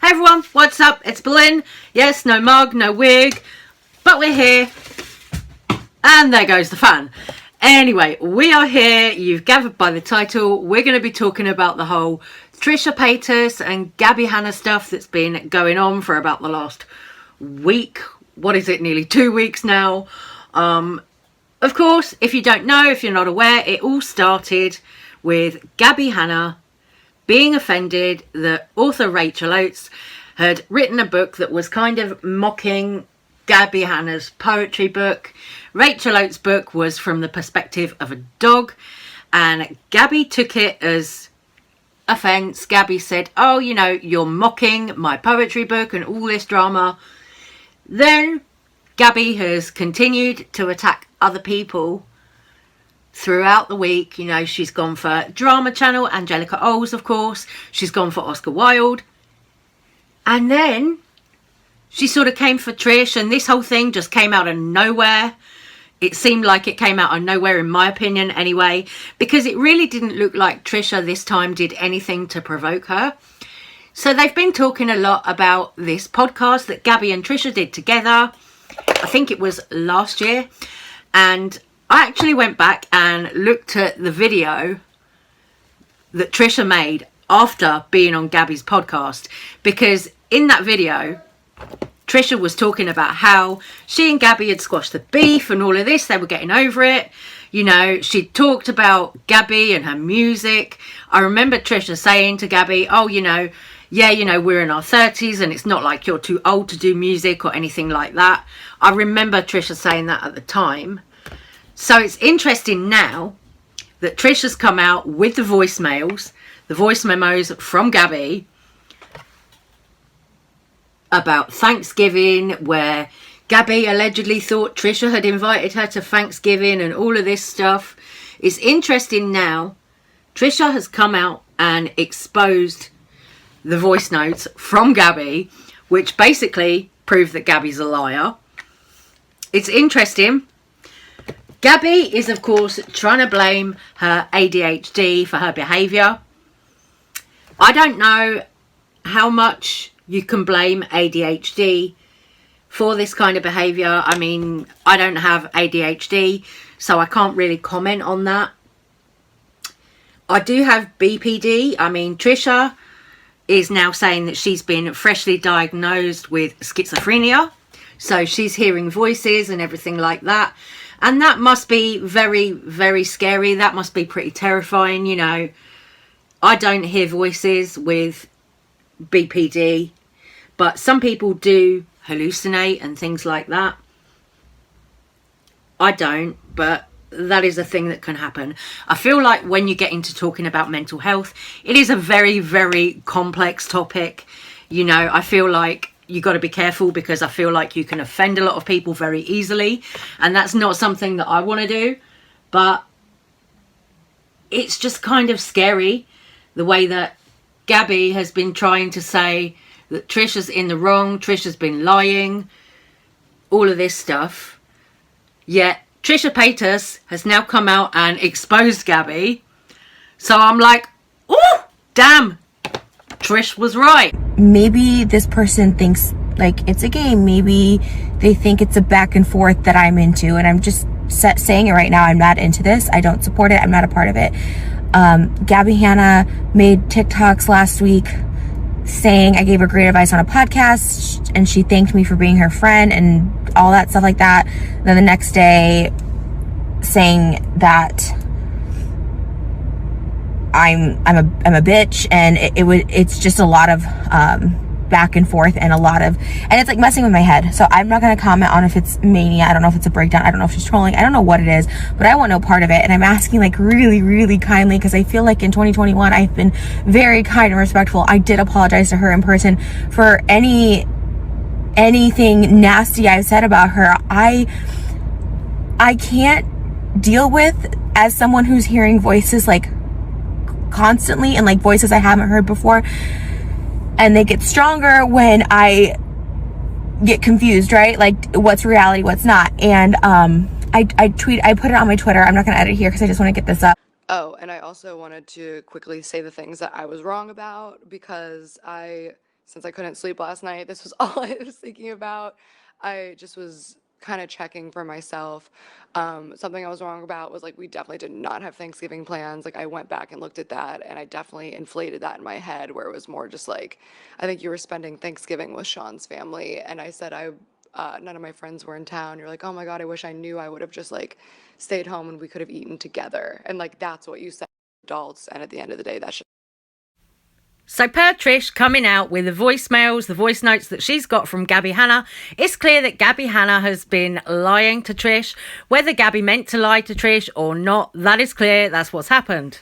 Hey everyone, what's up? It's Berlin. Yes, no mug, no wig, but we're here. And there goes the fun. Anyway, we are here. You've gathered by the title. We're going to be talking about the whole Trisha Paytas and Gabbie Hanna stuff that's been going on for about the last week. What is it? Nearly 2 weeks now. Of course, if you don't know, if you're not aware, it all started with Gabbie Hanna being offended that author Rachel Oates had written a book that was kind of mocking Gabbie Hanna's poetry book. Rachel Oates' book was from the perspective of a dog, and Gabbie took it as offence. Gabbie said, oh, you know, you're mocking my poetry book and all this drama. Then Gabbie has continued to attack other people throughout the week. You know, she's gone for Drama Channel, Angelica Oles, of course. She's gone for Oscar Wilde. And then she sort of came for Trish, and this whole thing just came out of nowhere. It seemed like it came out of nowhere, in my opinion, anyway, because it really didn't look like Trisha this time did anything to provoke her. So they've been talking a lot about this podcast that Gabbie and Trisha did together. I think it was last year. And I actually went back and looked at the video that Trisha made after being on Gabbie's podcast, because in that video, Trisha was talking about how she and Gabbie had squashed the beef and all of this. They were getting over it. You know, she talked about Gabbie and her music. I remember Trisha saying to Gabbie, oh, you know, yeah, you know, we're in our 30s and it's not like you're too old to do music or anything like that. I remember Trisha saying that at the time. So it's interesting now that Trisha's come out with the voicemails, the voice memos from Gabbie about Thanksgiving, where Gabbie allegedly thought Trisha had invited her to Thanksgiving and all of this stuff. It's interesting now. Trisha has come out and exposed the voice notes from Gabbie, which basically prove that Gabbie's a liar. It's interesting. Gabbie is, of course, trying to blame her ADHD for her behaviour. I don't know how much you can blame ADHD for this kind of behaviour. I mean, I don't have ADHD, so I can't really comment on that. I do have BPD. I mean, Trisha is now saying that she's been freshly diagnosed with schizophrenia. So she's hearing voices and everything like that. And that must be very, very scary. That must be pretty terrifying, you know. I don't hear voices with BPD, but some people do hallucinate and things like that. I don't, but that is a thing that can happen. I feel like when you get into talking about mental health, it is a very, very complex topic. You know, I feel like you got to be careful, because I feel like you can offend a lot of people very easily, and that's not something that I want to do. But it's just kind of scary the way that Gabbie has been trying to say that Trisha's in the wrong, Trisha's been lying, all of this stuff. Yet Trisha Paytas has now come out and exposed Gabbie. So I'm like, oh, damn, Trish was right. Maybe this person thinks like it's a game. Maybe they think it's a back and forth that I'm into, and I'm just saying it right now. I'm not into this. I don't support it. I'm not a part of it. Gabbie Hanna made TikToks last week saying I gave her great advice on a podcast, and she thanked me for being her friend and all that stuff like that. And then the next day saying that I'm a bitch, and it's just a lot of back and forth, and it's like messing with my head. So I'm not going to comment on if it's mania. I don't know if it's a breakdown. I don't know if she's trolling. I don't know what it is, but I want no part of it. And I'm asking like really, really kindly, because I feel like in 2021 I've been very kind and respectful. I did apologize to her in person for anything nasty I've said about her. I can't deal with, as someone who's hearing voices like constantly, and like voices I haven't heard before, and they get stronger when I get confused, right? Like what's reality, what's not. And I put it on my Twitter. I'm not gonna edit here because I just want to get this up. Oh, and I also wanted to quickly say the things that I was wrong about, because I since I couldn't sleep last night, this was all I was thinking about. I just was kind of checking for myself. Something I was wrong about was like we definitely did not have Thanksgiving plans. Like I went back and looked at that, and I definitely inflated that in my head where it was more just like, I think you were spending Thanksgiving with Sean's family, and I said none of my friends were in town. You're like, oh my God, I wish I knew. I would have just like stayed home and we could have eaten together. And like that's what you said, adults. And at the end of the day, that's just. So per Trish coming out with the voicemails, the voice notes that she's got from Gabbie Hanna, it's clear that Gabbie Hanna has been lying to Trish. Whether Gabbie meant to lie to Trish or not, that is clear. That's what's happened.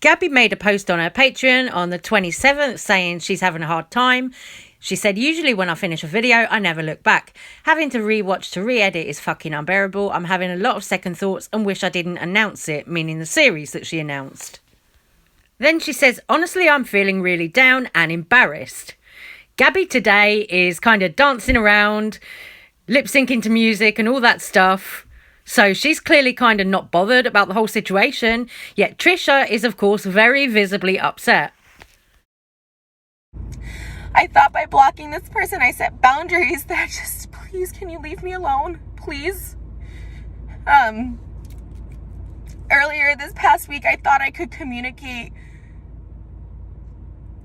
Gabbie made a post on her Patreon on the 27th saying she's having a hard time. She said, usually when I finish a video, I never look back. Having to rewatch to re-edit is fucking unbearable. I'm having a lot of second thoughts and wish I didn't announce it, meaning the series that she announced. Then she says, honestly, I'm feeling really down and embarrassed. Gabbie today is kind of dancing around, lip syncing to music and all that stuff. So she's clearly kind of not bothered about the whole situation. Yet Trisha is, of course, very visibly upset. I thought by blocking this person, I set boundaries that just, please, can you leave me alone? Please. Earlier this past week, I thought I could communicate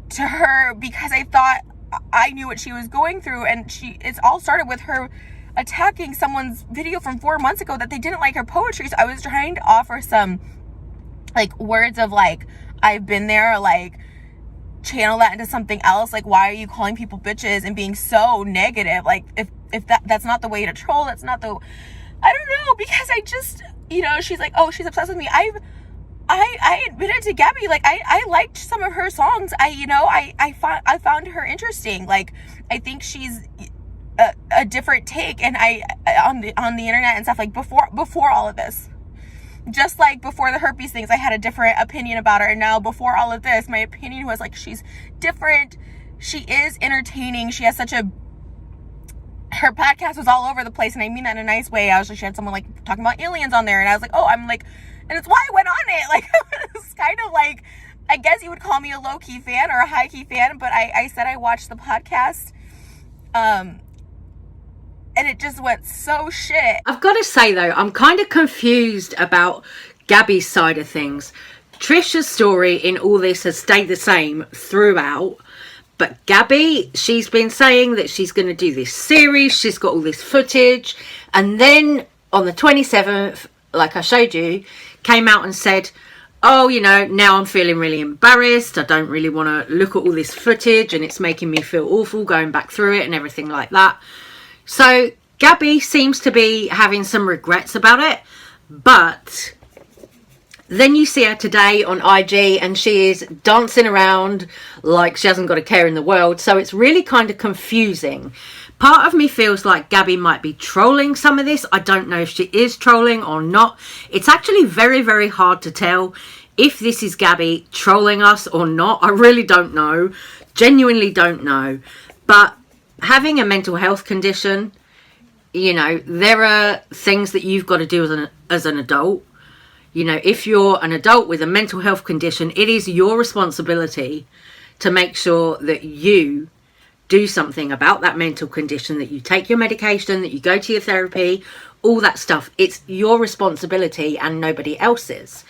to her because I thought I knew what she was going through, and it's all started with her attacking someone's video from 4 months ago that they didn't like her poetry. So I was trying to offer some like words of like, I've been there, like channel that into something else. Like, why are you calling people bitches and being so negative? Like if that's not the way to troll, that's not the, I don't know, because I just, she's like, oh, she's obsessed with me. I admitted to Gabbie, like I liked some of her songs. I found her interesting. Like I think she's a different take, and I on the internet and stuff, like before all of this, just like before the herpes things, I had a different opinion about her, and now before all of this, my opinion was like, she's different, she is entertaining, she has her podcast was all over the place, and I mean that in a nice way. She had someone like talking about aliens on there, and I was like, oh, I'm like, and it's why I went on it. Like, it's kind of like, I guess you would call me a low-key fan or a high-key fan, but I said I watched the podcast, and it just went so shit. I've got to say, though, I'm kind of confused about Gabbie's side of things. Trisha's story in all this has stayed the same throughout. But Gabbie, she's been saying that she's going to do this series. She's got all this footage. And then on the 27th, like I showed you, came out and said, oh, now I'm feeling really embarrassed. I don't really want to look at all this footage, and it's making me feel awful going back through it and everything like that. So Gabbie seems to be having some regrets about it. But then you see her today on IG, and she is dancing around like she hasn't got a care in the world. So it's really kind of confusing. Part of me feels like Gabbie might be trolling some of this. I don't know if she is trolling or not. It's actually very, very hard to tell if this is Gabbie trolling us or not. I really don't know. Genuinely don't know. But having a mental health condition, there are things that you've got to do as an adult. If you're an adult with a mental health condition, it is your responsibility to make sure that you do something about that mental condition, that you take your medication, that you go to your therapy, all that stuff. It's your responsibility and nobody else's.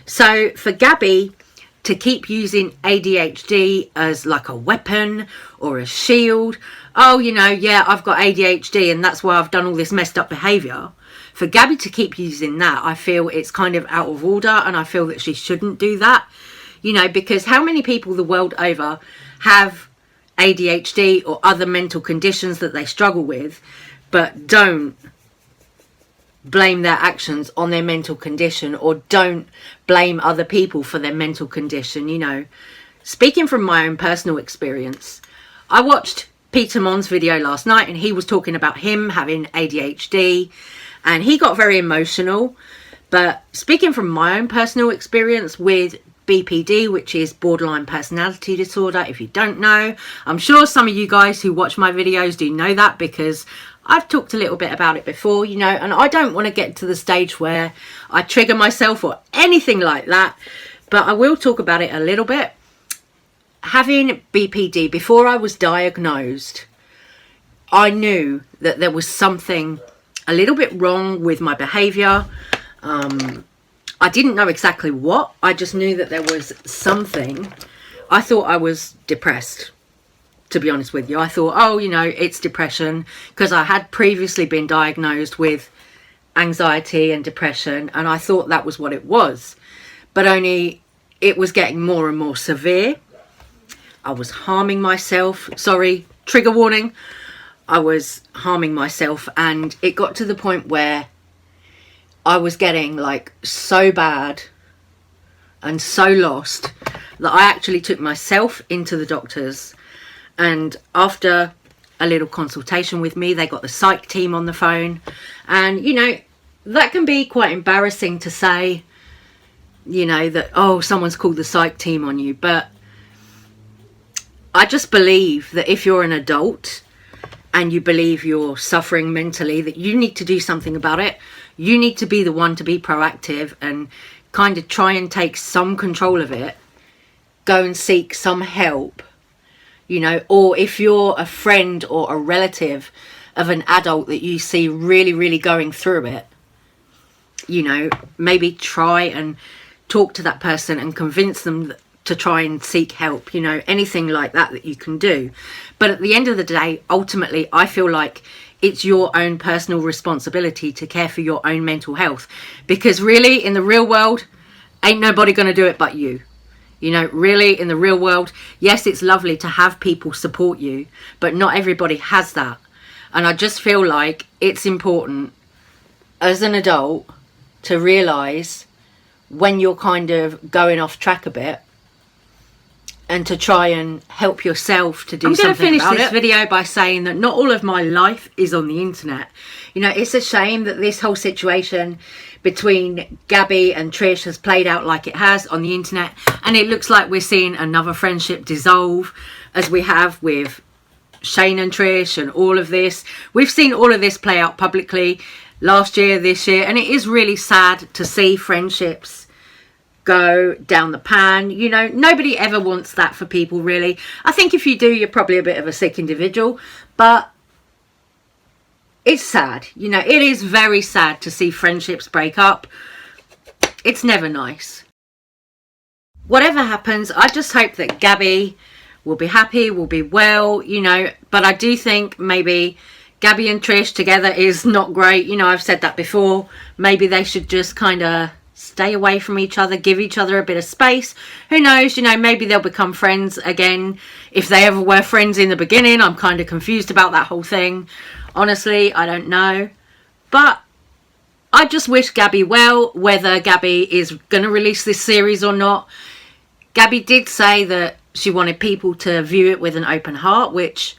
So for Gabbie to keep using ADHD as like a weapon or a shield, oh, I've got ADHD and that's why I've done all this messed up behaviour. For Gabbie to keep using that, I feel it's kind of out of order, and I feel that she shouldn't do that, because how many people the world over have ADHD or other mental conditions that they struggle with, but don't blame their actions on their mental condition, or don't blame other people for their mental condition. Speaking from my own personal experience, I watched Peter Mon's video last night, and he was talking about him having ADHD, and he got very emotional. But speaking from my own personal experience with BPD, which is borderline personality disorder, if you don't know, I'm sure some of you guys who watch my videos do know that, because I've talked a little bit about it before, and I don't want to get to the stage where I trigger myself or anything like that, but I will talk about it a little bit. having BPD, before I was diagnosed, I knew that there was something a little bit wrong with my behaviour. I didn't know exactly what. I just knew that there was something. I thought I was depressed, to be honest with you. I thought, oh, you know, it's depression, because I had previously been diagnosed with anxiety and depression, and I thought that was what it was. But only it was getting more and more severe. I was harming myself. Sorry, trigger warning. I was harming myself, and it got to the point where I was getting like so bad and so lost that I actually took myself into the doctors. And after a little consultation with me, they got the psych team on the phone. And, you know, that can be quite embarrassing to say, you know, that, oh, someone's called the psych team on you. But I just believe that if you're an adult and you believe you're suffering mentally, that you need to do something about it. You need to be the one to be proactive and kind of try and take some control of it. Go and seek some help, you know, or if you're a friend or a relative of an adult that you see really, really going through it, you know, maybe try and talk to that person and convince them to try and seek help, you know, anything like that that you can do. But at the end of the day, ultimately, I feel like it's your own personal responsibility to care for your own mental health, because really in the real world, ain't nobody going to do it but you. You know, really in the real world, yes, it's lovely to have people support you, but not everybody has that. And I just feel like it's important as an adult to realise when you're kind of going off track a bit, and to try and help yourself to do something about it. I'm going to finish this video by saying that not all of my life is on the internet. You know, it's a shame that this whole situation between Gabbie and Trish has played out like it has on the internet. And it looks like we're seeing another friendship dissolve, as we have with Shane and Trish and all of this. We've seen all of this play out publicly last year, this year. And it is really sad to see friendships go down the pan. You know, nobody ever wants that for people, really. I think if you do, you're probably a bit of a sick individual, but it's sad. You know, it is very sad to see friendships break up. It's never nice. Whatever happens, I just hope that Gabbie will be happy, will be well, you know, but I do think maybe Gabbie and Trish together is not great. You know, I've said that before. Maybe they should just kind of stay away from each other, give each other a bit of space. Who knows, you know, maybe they'll become friends again. If they ever were friends in the beginning, I'm kind of confused about that whole thing. Honestly, I don't know. But I just wish Gabbie well, whether Gabbie is going to release this series or not. Gabbie did say that she wanted people to view it with an open heart, which,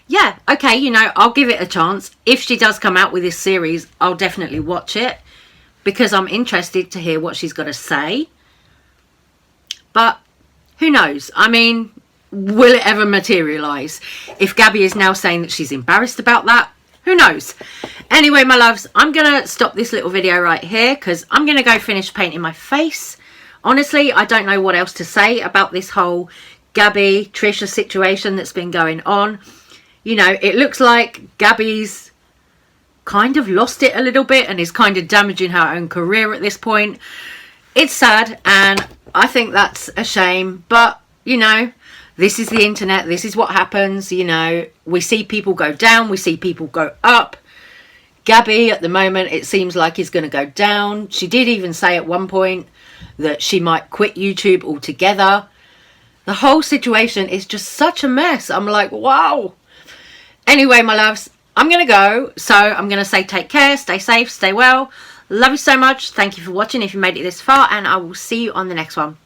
yeah, okay, you know, I'll give it a chance. If she does come out with this series, I'll definitely watch it, because I'm interested to hear what she's got to say. But who knows? I mean, will it ever materialise? If Gabbie is now saying that she's embarrassed about that, who knows? Anyway, my loves, I'm going to stop this little video right here, because I'm going to go finish painting my face. Honestly, I don't know what else to say about this whole Gabbie, Trisha situation that's been going on. You know, it looks like Gabbie's kind of lost it a little bit and is kind of damaging her own career at this point. It's sad, and I think that's a shame, but you know, this is the internet, this is what happens. You know, we see people go down, we see people go up. Gabbie at the moment, it seems like, is going to go down. She did even say at one point that she might quit YouTube altogether. The whole situation is just such a mess. I'm like, wow. Anyway, my loves, I'm going to go. So I'm going to say take care, stay safe, stay well. Love you so much. Thank you for watching if you made it this far, and I will see you on the next one.